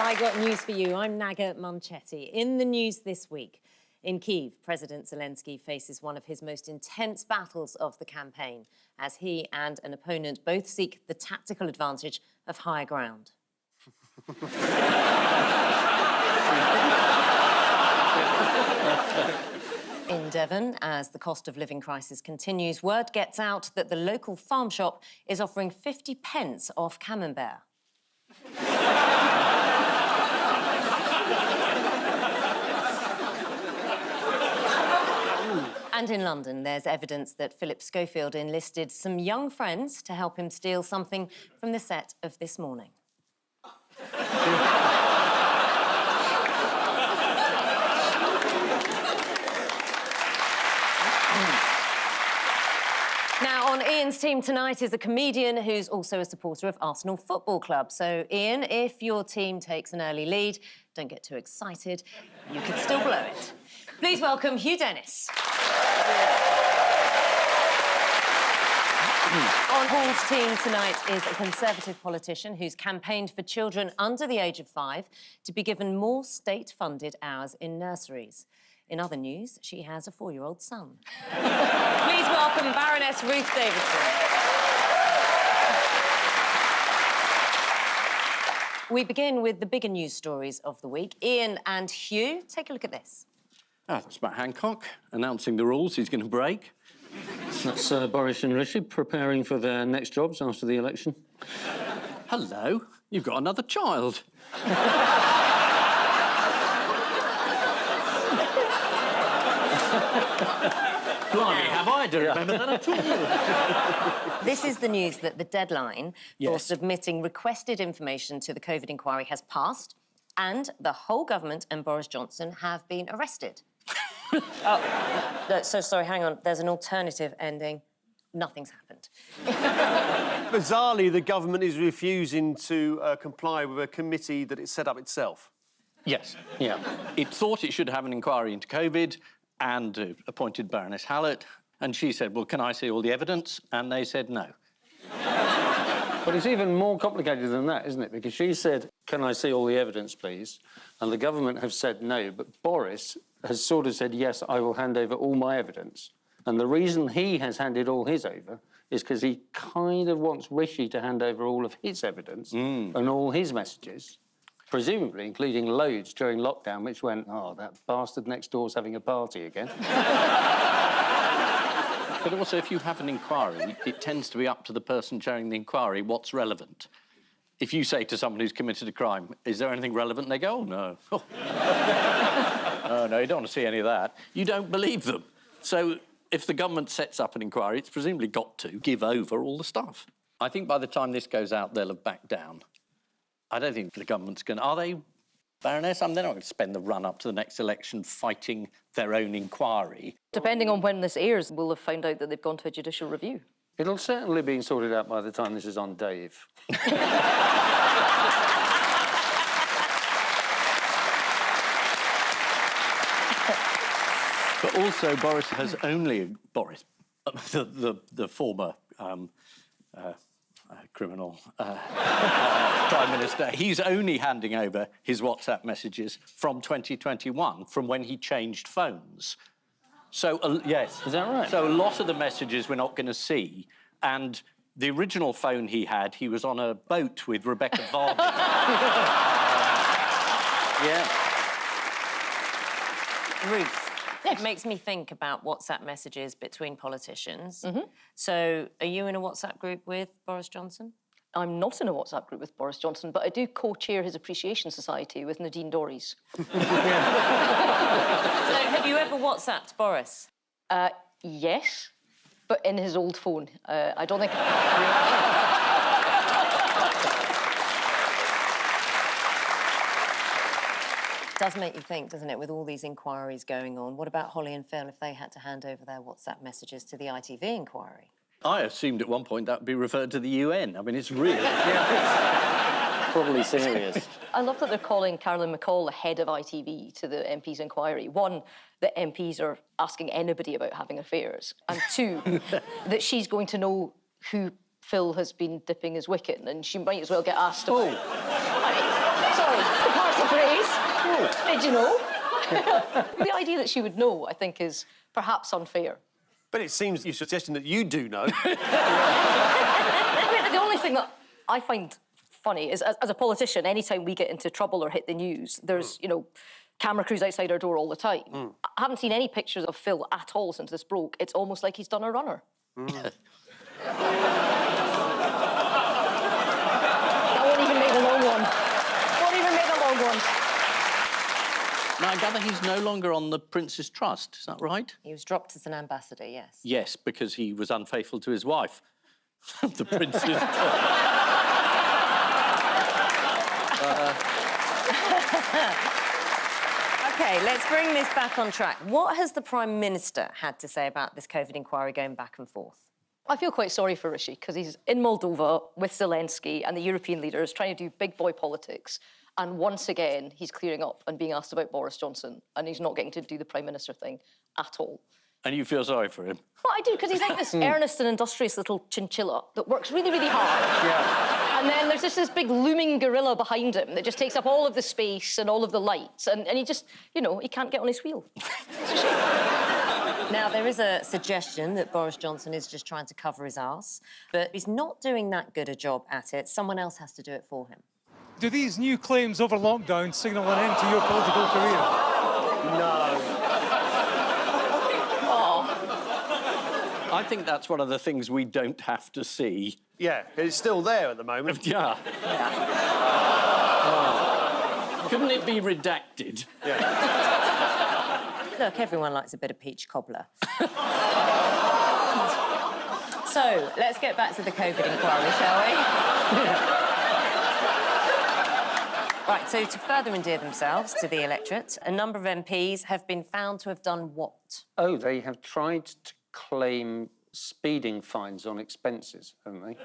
I got news for you. I'm Naga Munchetty. In the news this week, in Kyiv, President Zelensky faces one of his most intense battles of the campaign as he and an opponent both seek the tactical advantage of higher ground. In Devon, as the cost of living crisis continues, word gets out that the local farm shop is offering 50 pence off camembert. And in London, there's evidence that Philip Schofield enlisted some young friends to help him steal something from the set of This Morning. Now, on Ian's team tonight is a comedian who's also a supporter of Arsenal Football Club. So, Ian, if your team takes an early lead, don't get too excited. You can still blow it. Please welcome Hugh Dennis. On Paul's team tonight is a Conservative politician who's campaigned for children under the age of 5 to be given more state-funded hours in nurseries. In other news, she has a 4-year-old son. Please welcome Baroness Ruth Davidson. We begin with the bigger news stories of the week. Ian and Hugh, take a look at this. Ah, that's Matt Hancock announcing the rules he's going to break. That's Boris and Rishi preparing for their next jobs after the election. Hello, you've got another child. Blimey, have I? Don't remember that at all. This is the news that the deadline for submitting requested information to the COVID inquiry has passed and the whole government and Boris Johnson have been arrested. So sorry, hang on. There's an alternative ending. Nothing's happened. Bizarrely, the government is refusing to comply with a committee that it set up itself. Yes, yeah. It thought it should have an inquiry into COVID and appointed Baroness Hallett, and she said, well, can I see all the evidence? And they said no. But it's even more complicated than that, isn't it? Because she said, can I see all the evidence, please? And the government have said no, but Boris has sort of said, yes, I will hand over all my evidence. And the reason he has handed all his over is because he kind of wants Rishi to hand over all of his evidence and all his messages, presumably including loads during lockdown, which went, oh, that bastard next door's having a party again. But also, if you have an inquiry, it tends to be up to the person chairing the inquiry what's relevant. If you say to someone who's committed a crime, is there anything relevant? They go, oh, no. Oh, no, you don't want to see any of that. You don't believe them. So if the government sets up an inquiry, it's presumably got to give over all the stuff. I think by the time this goes out, they'll have backed down. I don't think the government's going to... Are they, Baroness? They're not going to spend the run-up to the next election fighting their own inquiry. Depending on when this airs, we'll have found out that they've gone to a judicial review. It'll certainly be sorted out by the time this is on Dave. But also, Boris has only... Boris, the former criminal Prime Minister, he's only handing over his WhatsApp messages from 2021, from when he changed phones. So, yes. Is that right? So a lot of the messages we're not going to see, and the original phone he had, he was on a boat with Rebecca Vardy. Yeah. Ruth, it makes me think about WhatsApp messages between politicians. So are you in a WhatsApp group with Boris Johnson? I'm not in a WhatsApp group with Boris Johnson, but I do co-chair his Appreciation Society with Nadine Dorries. So have you ever WhatsApped Boris? Yes, but in his old phone. I don't think... It does make you think, doesn't it, with all these inquiries going on? What about Holly and Phil if they had to hand over their WhatsApp messages to the ITV inquiry? I assumed at one point that would be referred to the UN. I mean, it's real. Probably serious. I love that they're calling Caroline McCall the head of ITV to the MP's inquiry. One, that MPs are asking anybody about having affairs. And two, that she's going to know who Phil has been dipping his wick in, and she might as well get asked about... Oh. Sorry. the phrase. Did you know? The idea that she would know, I think, is perhaps unfair. But it seems you're suggesting that you do know. I mean, the only thing that I find funny is, as a politician, anytime we get into trouble or hit the news, there's, you know, camera crews outside our door all the time. I haven't seen any pictures of Phil at all since this broke. It's almost like he's done a runner. I won't even make a long one. Won't even make a long one. Now, I gather he's no longer on the Prince's Trust, is that right? He was dropped as an ambassador, yes. Yes, because he was unfaithful to his wife. The Prince's OK, let's bring this back on track. What has the Prime Minister had to say about this COVID inquiry going back and forth? I feel quite sorry for Rishi, because he's in Moldova with Zelensky and the European leaders trying to do big boy politics. And once again, he's clearing up and being asked about Boris Johnson, and he's not getting to do the Prime Minister thing at all. And you feel sorry for him? Well, I do, because he's like this earnest and industrious little chinchilla that works really, really hard. Yeah. And then there's just this big looming gorilla behind him that just takes up all of the space and all of the lights, and he just, you know, he can't get on his wheel. It's a shame. Now, there is a suggestion that Boris Johnson is just trying to cover his arse, but he's not doing that good a job at it. Someone else has to do it for him. Do these new claims over lockdown signal an end to your political career? No. I think that's one of the things we don't have to see. Yeah, it's still there at the moment. Yeah. Oh. Couldn't it be redacted? Yeah. Look, everyone likes a bit of peach cobbler. So, let's get back to the COVID inquiry, shall we? Right, so to further endear themselves to the electorate, a number of MPs have been found to have done what? Oh, they have tried to claim speeding fines on expenses, haven't they?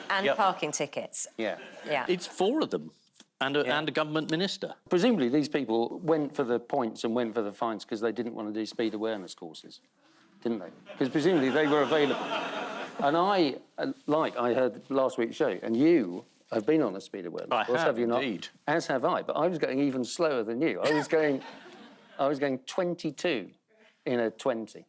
And parking tickets. Yeah. Yeah. It's 4 of them, and a government minister. Presumably these people went for the points and went for the fines because they didn't want to do speed awareness courses, didn't they? Because presumably they were available. And I heard last week's show, and you have been on a speed awareness course, have you not? Indeed. As have I, but I was going even slower than you. I was going 22 in a 20.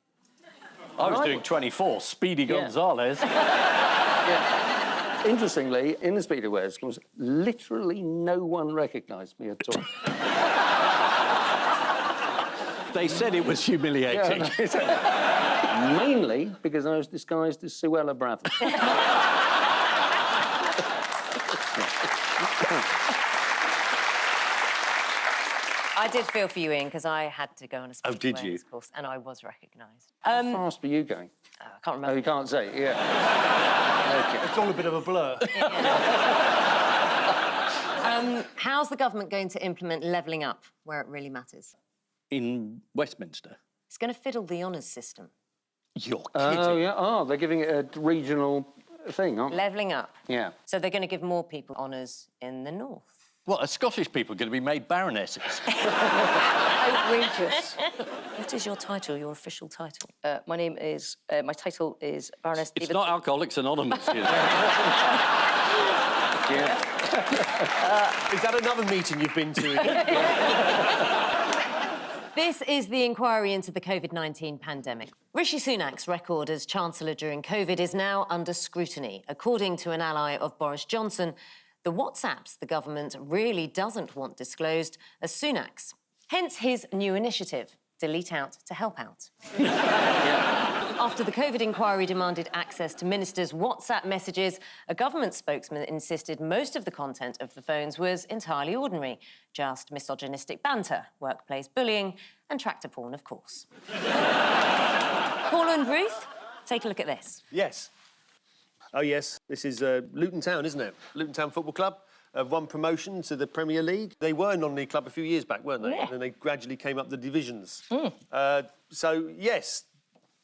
I was doing 24, Speedy Gonzales. Yeah. Interestingly, in the speed awareness course, literally no one recognised me at all. They said it was humiliating. Yeah, mainly because I was disguised as Suella Braverman. I did feel for you, Ian, because I had to go on a speed did awareness you? course, and I was recognised. How fast were you going? I can't remember. Oh, you can't say, yeah. Okay. It's all a bit of a blur. How's the government going to implement levelling up where it really matters? In Westminster. It's going to fiddle the honours system. You're kidding. Oh, yeah. Oh, they're giving it a regional thing, aren't they? Levelling up. Yeah. So they're going to give more people honours in the north. What, are Scottish people going to be made baronesses? Outrageous. What is your title, your official title? My title is Baroness It's Davidson. not Alcoholics Anonymous, is it? Yeah. Is that another meeting you've been to? This is the inquiry into the COVID-19 pandemic. Rishi Sunak's record as Chancellor during COVID is now under scrutiny. According to an ally of Boris Johnson, the WhatsApps the government really doesn't want disclosed are Sunak's. Hence his new initiative, Delete Out to Help Out. After the COVID inquiry demanded access to ministers' WhatsApp messages, a government spokesman insisted most of the content of the phones was entirely ordinary, just misogynistic banter, workplace bullying and tractor porn, of course. Paula and Ruth, take a look at this. Yes. Oh, yes. This is Luton Town, isn't it? Luton Town Football Club have won promotion to the Premier League. They were a non-league club a few years back, weren't they? Yeah. And then they gradually came up the divisions. So, yes,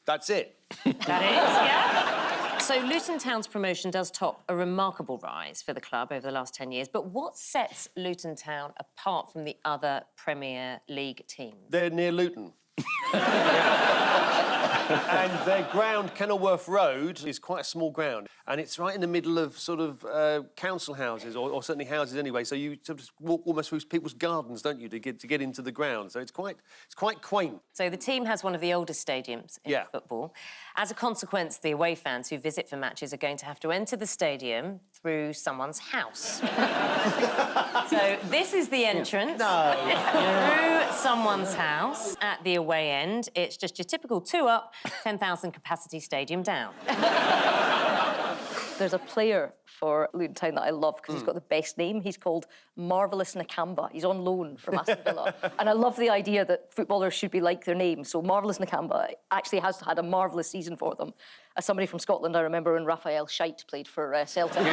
that's it. That is, yeah. So Luton Town's promotion does top a remarkable rise for the club over the last 10 years. But what sets Luton Town apart from the other Premier League teams? They're near Luton. And Their ground, Kenilworth Road, is quite a small ground, and it's right in the middle of sort of council houses, or certainly houses anyway. So you sort of walk almost through people's gardens, don't you, to get into the ground? So it's quite quaint. So the team has one of the oldest stadiums in football. As a consequence, the away fans who visit for matches are going to have to enter the stadium through someone's house. So this is the entrance. Through someone's house at the away end. It's just your typical 2 up, 10,000 capacity stadium down. There's a player for Luton Town that I love because he's got the best name. He's called Marvellous Nakamba. He's on loan from Aston Villa. And I love the idea that footballers should be like their name. So Marvellous Nakamba actually has had a marvellous season for them. As somebody from Scotland, I remember when Raphael Scheidt played for Celtic.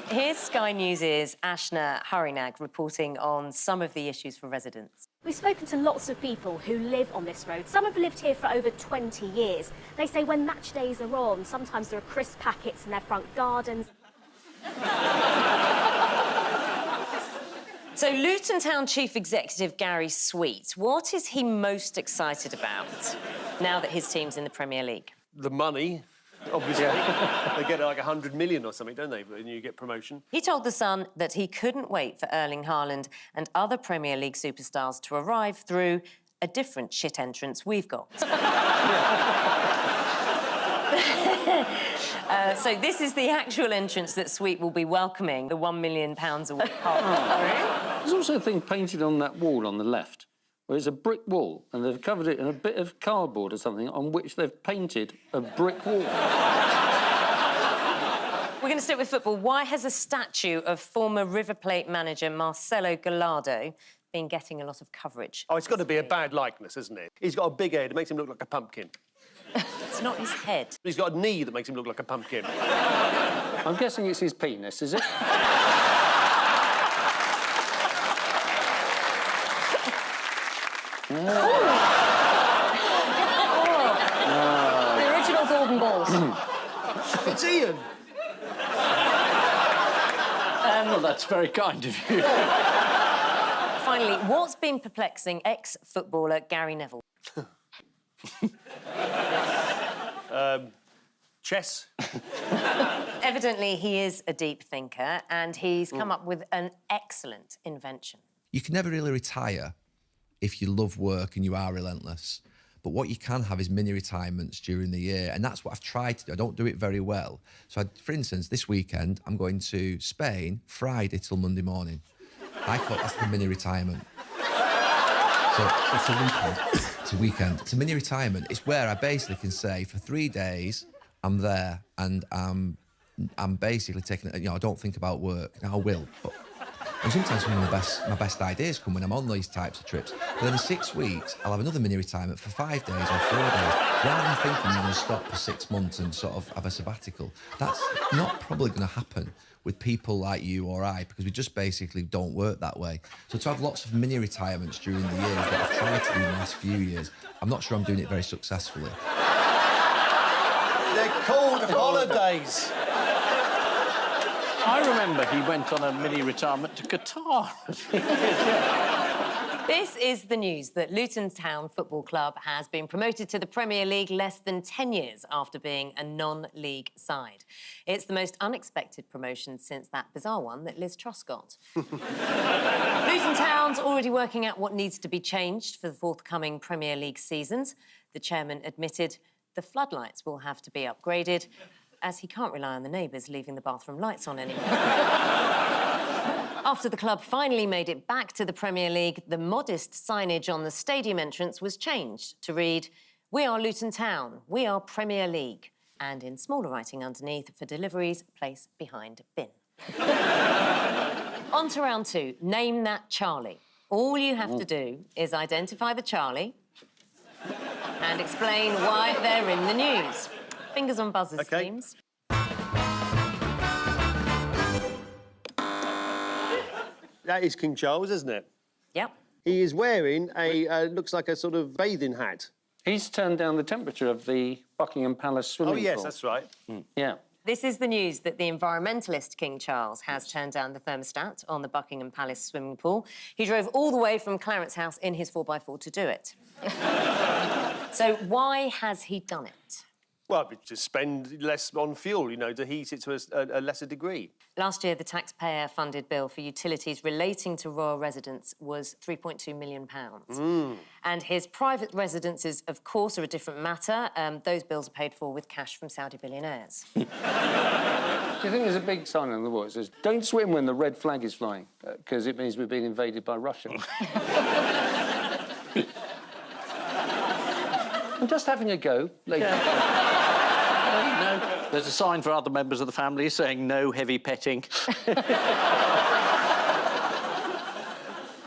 Here's Sky News' Ashna Harinag reporting on some of the issues for residents. We've spoken to lots of people who live on this road. Some have lived here for over 20 years. They say when match days are on, sometimes there are crisp packets in their front gardens. So Luton Town Chief Executive Gary Sweet, what is he most excited about now that his team's in the Premier League? The money, obviously. They get like 100 million or something, don't they, when you get promotion? He told The Sun that he couldn't wait for Erling Haaland and other Premier League superstars to arrive through a different shit entrance we've got. So this is the actual entrance that Sweet will be welcoming the £1 million a week. There's also a thing painted on that wall on the left, where it's a brick wall, and they've covered it in a bit of cardboard or something on which they've painted a brick wall. We're going to stick with football. Why has a statue of former River Plate manager Marcelo Gallardo been getting a lot of coverage? Oh, it's got to be a bad likeness, isn't it? He's got a big head. It makes him look like a pumpkin. It's not his head. He's got a knee that makes him look like a pumpkin. I'm guessing it's his penis, is it? The original golden balls. It's Ian. Well, that's very kind of you. Finally, what's been perplexing ex-footballer Gary Neville? Chess. Evidently, he is a deep thinker, and he's come up with an excellent invention. You can never really retire if you love work and you are relentless. But what you can have is mini retirements during the year, and that's what I've tried to do. I don't do it very well. So, for instance, this weekend, I'm going to Spain Friday till Monday morning. I thought that's the mini retirement. So it's a weekend. It's a weekend. It's a mini retirement. It's where I basically can say for 3 days I'm there and I'm basically taking it. You know, I don't think about work. Now I will, and sometimes some of my best ideas come when I'm on these types of trips. But then in 6 weeks, I'll have another mini retirement for 5 days or 4 days, rather than thinking I'm going to stop for 6 months and sort of have a sabbatical. That's not probably going to happen with people like you or I, because we just basically don't work that way. So to have lots of mini retirements during the year is what I've tried to do in the last few years. I'm not sure I'm doing it very successfully. They're called holidays. I remember he went on a mini retirement to Qatar. This is the news that Luton Town Football Club has been promoted to the Premier League less than 10 years after being a non-league side. It's the most unexpected promotion since that bizarre one that Liz Truss got. Luton Town's already working out what needs to be changed for the forthcoming Premier League seasons. The chairman admitted the floodlights will have to be upgraded, as he can't rely on the neighbours leaving the bathroom lights on anymore. After the club finally made it back to the Premier League, the modest signage on the stadium entrance was changed to read, "We are Luton Town, we are Premier League." And in smaller writing underneath, "For deliveries, place behind bin." On to round 2, name that Charlie. All you have to do is identify the Charlie and explain why they're in the news. Fingers on buzzers, teams. That is King Charles, isn't it? Yep. He is wearing a, looks like a sort of bathing hat. He's turned down the temperature of the Buckingham Palace swimming pool. Oh, yes, that's right. Yeah. This is the news that the environmentalist King Charles has turned down the thermostat on the Buckingham Palace swimming pool. He drove all the way from Clarence House in his 4x4 to do it. So why has he done it? Well, to spend less on fuel, you know, to heat it to a lesser degree. Last year, the taxpayer-funded bill for utilities relating to royal residents was £3.2 million. And his private residences, of course, are a different matter. Those bills are paid for with cash from Saudi billionaires. Do you think there's a big sign on the wall that says, "Don't swim when the red flag is flying," because it means we're being invaded by Russia? I'm just having a go, lady. No, there's a sign for other members of the family saying no heavy petting.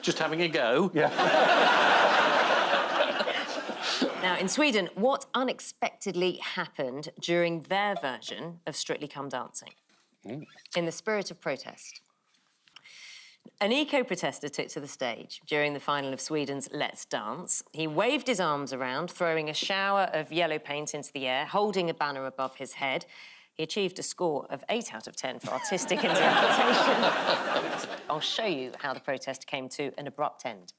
Just having a go. Yeah. Now, in Sweden, what unexpectedly happened during their version of Strictly Come Dancing? In the spirit of protest, an eco-protester took to the stage during the final of Sweden's Let's Dance. He waved his arms around, throwing a shower of yellow paint into the air, holding a banner above his head. He achieved a score of 8 out of 10 for artistic interpretation. I'll show you how the protest came to an abrupt end.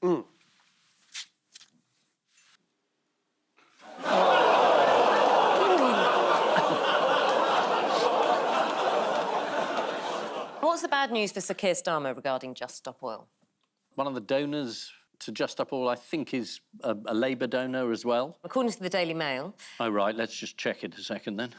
What's the bad news for Sir Keir Starmer regarding Just Stop Oil? One of the donors to Just Stop Oil, I think, is a Labour donor as well. According to the Daily Mail... Oh, right, let's just check it a second, then.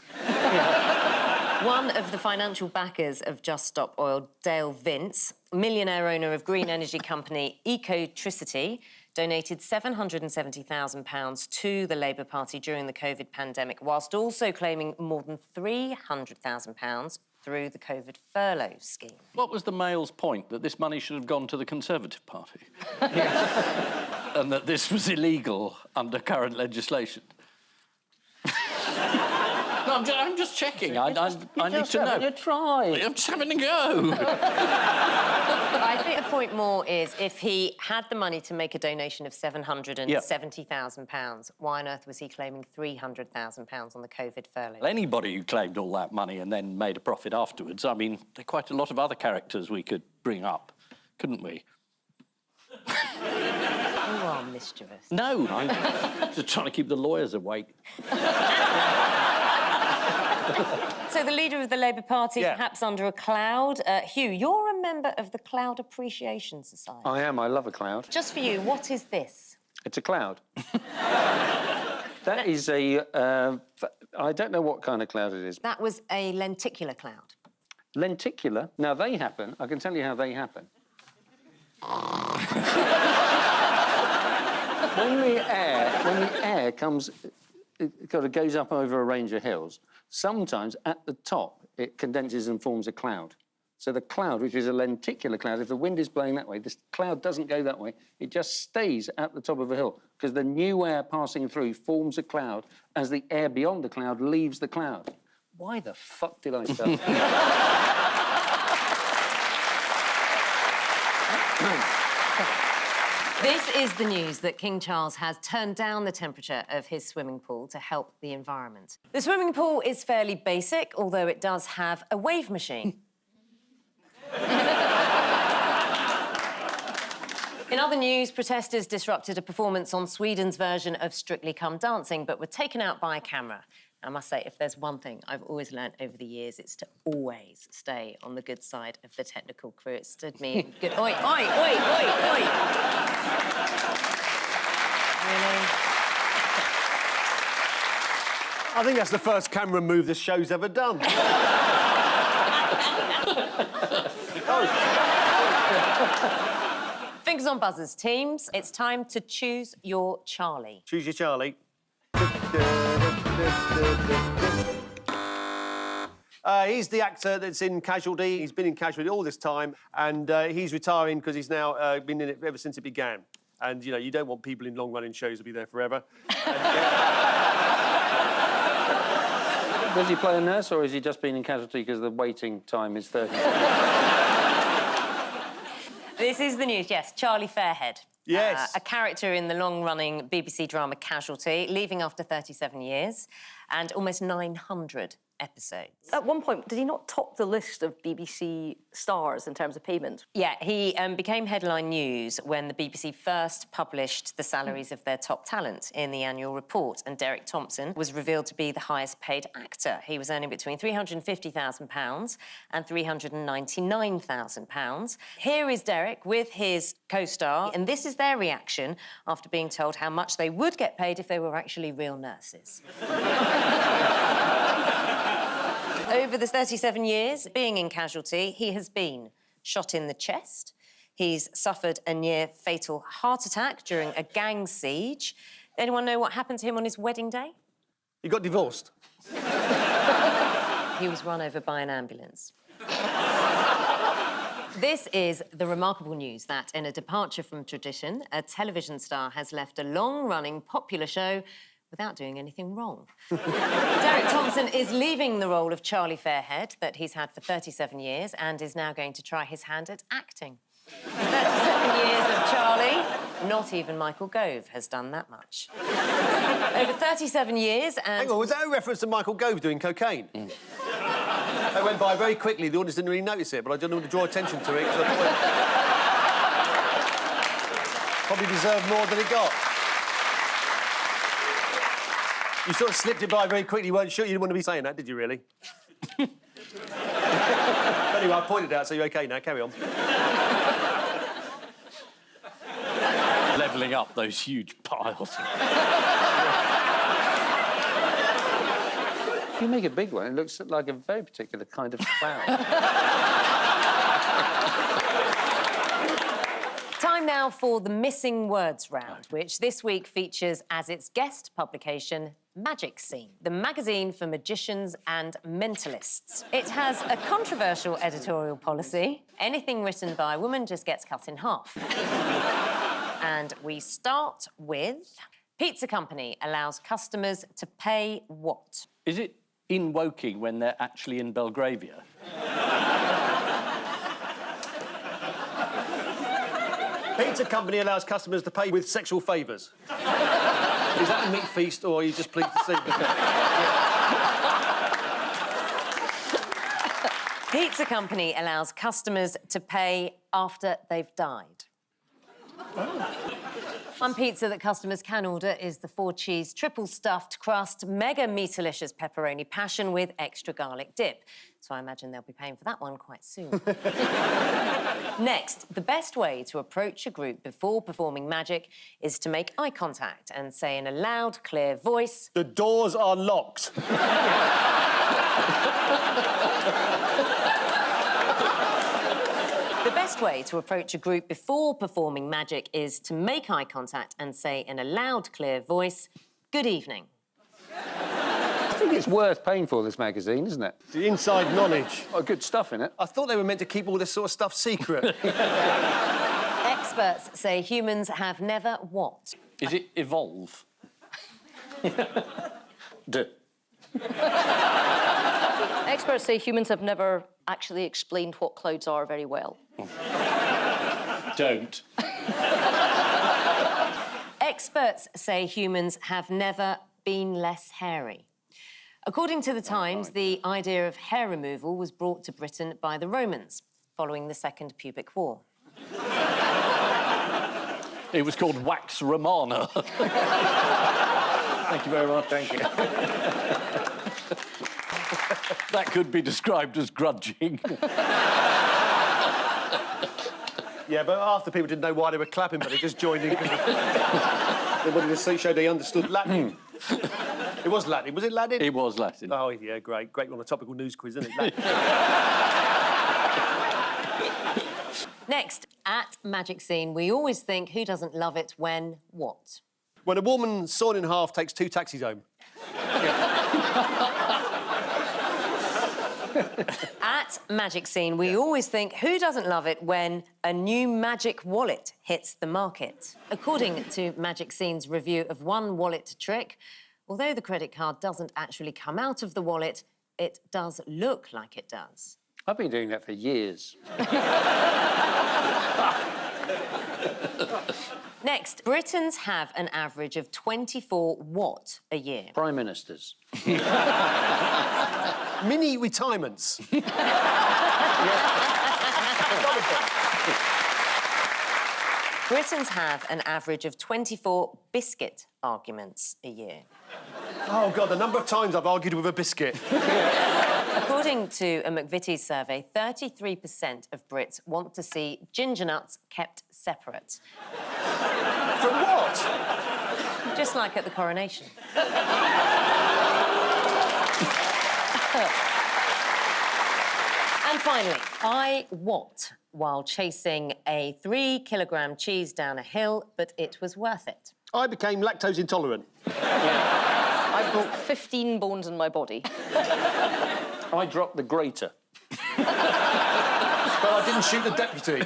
One of the financial backers of Just Stop Oil, Dale Vince, millionaire owner of green energy company Ecotricity, donated £770,000 to the Labour Party during the COVID pandemic, whilst also claiming more than £300,000 through the COVID furlough scheme. What was the Mail's point? That this money should have gone to the Conservative Party? And that this was illegal under current legislation? No, I'm just checking. I need to know. You try. I'm just having a go. I think the point more is if he had the money to make a donation of £770,000, why on earth was he claiming £300,000 on the COVID furlough? Well, anybody who claimed all that money and then made a profit afterwards, I mean, there are quite a lot of other characters we could bring up, couldn't we? You are mischievous. No, I'm just trying to keep the lawyers awake. So the leader of the Labour Party, perhaps under a cloud. Hugh, you're a member of the Cloud Appreciation Society. I am. I love a cloud. Just for you, what is this? It's a cloud. That is a... I don't know what kind of cloud it is. That was a lenticular cloud. Lenticular? Now, they happen. I can tell you how they happen. When the air comes... It kind of goes up over a range of hills. Sometimes, at the top, it condenses and forms a cloud. So the cloud, which is a lenticular cloud, if the wind is blowing that way, this cloud doesn't go that way. It just stays at the top of a hill, because the new air passing through forms a cloud as the air beyond the cloud leaves the cloud. Why the fuck did I start? This is the news that King Charles has turned down the temperature of his swimming pool to help the environment. The swimming pool is fairly basic, although it does have a wave machine. In other news, protesters disrupted a performance on Sweden's version of Strictly Come Dancing, but were taken out by a camera. I must say, if there's one thing I've always learnt over the years, it's to always stay on the good side of the technical crew. It stood me in good... Oi, oi, oi, oi, oi! Really? I think that's the first camera move this show's ever done. Fingers on buzzers, teams. It's time to choose your Charlie. Choose your Charlie. He's the actor that's in Casualty. He's been in Casualty all this time, and he's retiring because he's now been in it ever since it began. And, you know, you don't want people in long-running shows to be there forever. Does he play a nurse, or has he just been in Casualty because the waiting time is 30 This is the news, yes. Charlie Fairhead. Yes. A character in the long-running BBC drama Casualty, leaving after 37 years and almost 900 episodes. At one point, did he not top the list of BBC stars in terms of payment? Yeah, he became headline news when the BBC first published the salaries of their top talent in the annual report, and Derek Thompson was revealed to be the highest paid actor. He was earning between £350,000 and £399,000. Here is Derek with his co-star, and this is their reaction after being told how much they would get paid if they were actually real nurses. Over the 37 years being in Casualty, he has been shot in the chest. He's suffered a near-fatal heart attack during a gang siege. Anyone know what happened to him on his wedding day? He got divorced. He was run over by an ambulance. This is the remarkable news that, in a departure from tradition, a television star has left a long-running popular show without doing anything wrong. Derek Thompson is leaving the role of Charlie Fairhead that he's had for 37 years and is now going to try his hand at acting. 37 years of Charlie, not even Michael Gove has done that much. Over 37 years and... Hang on, was that a reference to Michael Gove doing cocaine? That went by very quickly. The audience didn't really notice it, but I didn't want to draw attention to it because I thought it probably deserved more than it got. You sort of slipped it by very quickly. You weren't sure. You didn't want to be saying that, did you, really? Anyway, I pointed out, so you're OK now. Carry on. Levelling up those huge piles. If you make a big one, it looks like a very particular kind of cloud. Time now for the Missing Words round, which this week features as its guest publication Magic Scene, the magazine for magicians and mentalists. It has a controversial editorial policy. Anything written by a woman just gets cut in half. And we start with... Pizza company allows customers to pay what? Is it in Woking when they're actually in Belgravia? Pizza company allows customers to pay with sexual favours. Is that a meat feast, or are you just pleased to see me? Pizza company allows customers to pay after they've died. One pizza that customers can order is the 4-cheese triple-stuffed crust mega meatalicious pepperoni passion with extra garlic dip. So I imagine they'll be paying for that one quite soon. Next, the best way to approach a group before performing magic is to make eye contact and say in a loud, clear voice... The doors are locked. The best way to approach a group before performing magic is to make eye contact and say in a loud, clear voice, good evening. I think it's worth paying for, this magazine, isn't it? The inside knowledge. Oh, good stuff in it. I thought they were meant to keep all this sort of stuff secret. Experts say humans have never what? Is it evolve? Experts say humans have never actually explained what clouds are very well. Don't. Experts say humans have never been less hairy. According to The Times, the idea of hair removal was brought to Britain by the Romans following the Second Pubic War. It was called Wax Romana. Thank you very much. Thank you. That could be described as grudging. Yeah, but after people didn't know why they were clapping, but they just joined in. They wanted to show they understood Latin. It was Latin. Was it Latin? It was Latin. Oh, yeah, great. Great on a topical news quiz, isn't it? Next, at Magic Scene, we always think who doesn't love it when what? When a woman sawn in half takes 2 taxis home. At Magic Scene, we always think who doesn't love it when a new magic wallet hits the market. According to Magic Scene's review of one wallet trick, although the credit card doesn't actually come out of the wallet, it does look like it does. I've been doing that for years. Next, Britons have an average of 24 what a year? Prime Ministers. Mini retirements. Britons have an average of 24 biscuit arguments a year. Oh, God, the number of times I've argued with a biscuit. According to a McVitie's survey, 33% of Brits want to see ginger nuts kept separate. From what? Just like at the coronation. And finally, I what while chasing a 3-kilogram cheese down a hill, but it was worth it. I became lactose intolerant. I broke 15 bones in my body. I dropped the grater. But I didn't shoot the deputy.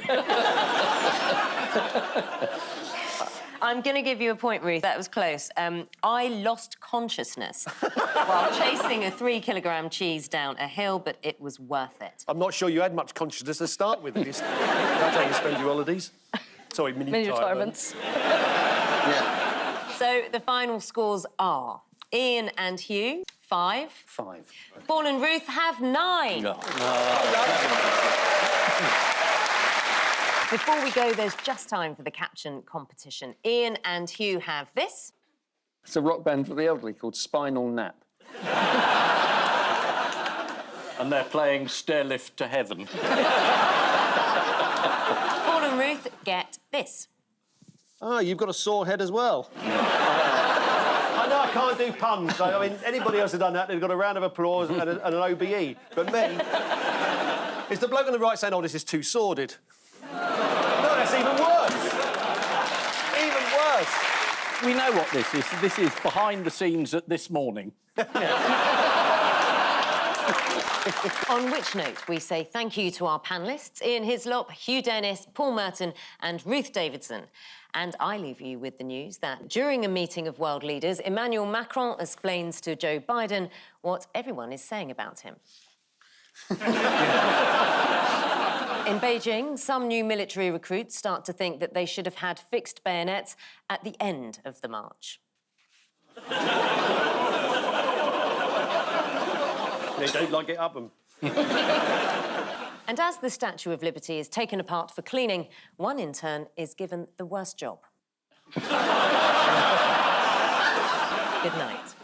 I'm going to give you a point, Ruth. That was close. I lost consciousness while chasing a 3-kilogram cheese down a hill, but it was worth it. I'm not sure you had much consciousness to start with. That's how you spend your holidays. Sorry, mini retirements. Yeah. So the final scores are Ian and Hugh, 5. 5. Paul and Ruth have 9. No. Before we go, there's just time for the caption competition. Ian and Hugh have this. It's a rock band for the elderly called Spinal Nap. And they're playing Stairlift to Heaven. Paul and Ruth get this. Ah, you've got a sore head as well. I know I can't do puns. I mean, anybody else had done that, they've got a round of applause and an OBE. But me, it's the bloke on the right saying, oh, this is too sordid. No, that's even worse. Even worse. We know what this is. This is behind the scenes at This Morning. On which note, we say thank you to our panellists, Ian Hislop, Hugh Dennis, Paul Merton and Ruth Davidson. And I leave you with the news that during a meeting of world leaders, Emmanuel Macron explains to Joe Biden what everyone is saying about him. In Beijing, some new military recruits start to think that they should have had fixed bayonets at the end of the march. They don't like it up them. And as the Statue of Liberty is taken apart for cleaning, one intern is given the worst job. Good night.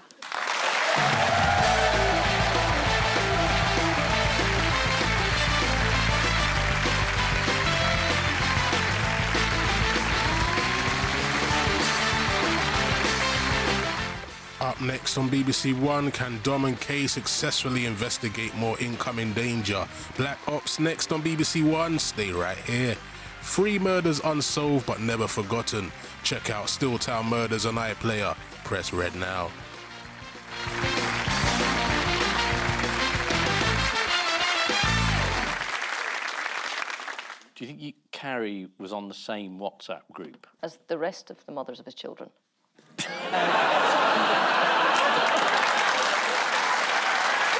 Up next on BBC One, can Dom and Kay successfully investigate more incoming danger? Black Ops next on BBC One. Stay right here. 3 murders unsolved but never forgotten. Check out Stilltown Murders on iPlayer. Press red now. Do you think Carrie was on the same WhatsApp group? As the rest of the mothers of his children.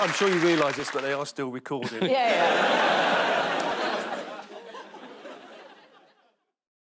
I'm sure you realise this, but they are still recording. Yeah.